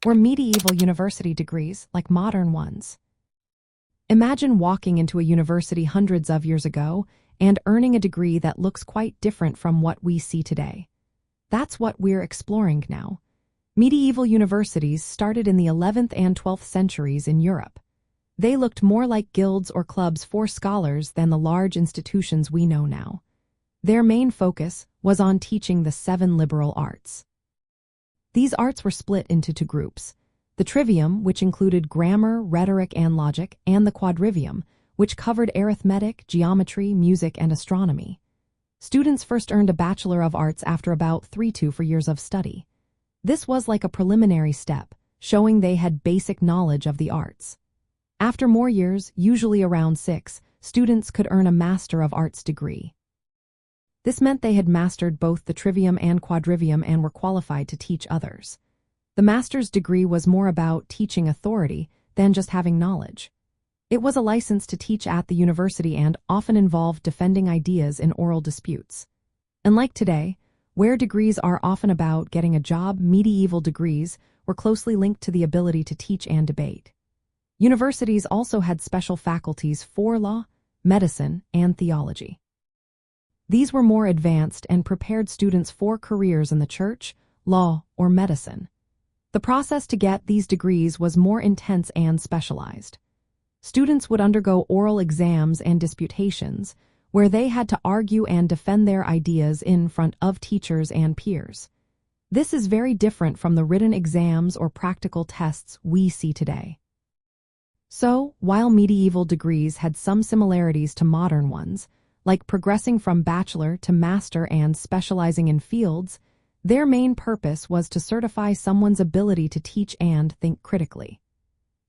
were medieval university degrees like modern ones. Imagine walking into a university hundreds of years ago and earning a degree that looks quite different from what we see today. That's what we're exploring now. Medieval universities started in the 11th and 12th centuries in Europe. They looked more like guilds or clubs for scholars than the large institutions we know now. Their main focus was on teaching the 7 liberal arts. These arts were split into 2 groups: the trivium, which included grammar, rhetoric, and logic, and the quadrivium, which covered arithmetic, geometry, music, and astronomy. Students first earned a Bachelor of Arts after about 3–4 years of study. This was like a preliminary step, showing they had basic knowledge of the arts. After more years, usually around 6, students could earn a Master of Arts degree. This meant they had mastered both the trivium and quadrivium and were qualified to teach others. The master's degree was more about teaching authority than just having knowledge. It was a license to teach at the university and often involved defending ideas in oral disputes. Unlike today, where degrees are often about getting a job, medieval degrees were closely linked to the ability to teach and debate. Universities also had special faculties for law, medicine, and theology. These were more advanced and prepared students for careers in the church, law, or medicine. The process to get these degrees was more intense and specialized. Students would undergo oral exams and disputations, where they had to argue and defend their ideas in front of teachers and peers. This is very different from the written exams or practical tests we see today. So, while medieval degrees had some similarities to modern ones, like progressing from bachelor to master and specializing in fields, their main purpose was to certify someone's ability to teach and think critically.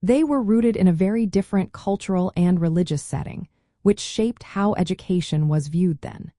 They were rooted in a very different cultural and religious setting, which shaped how education was viewed then.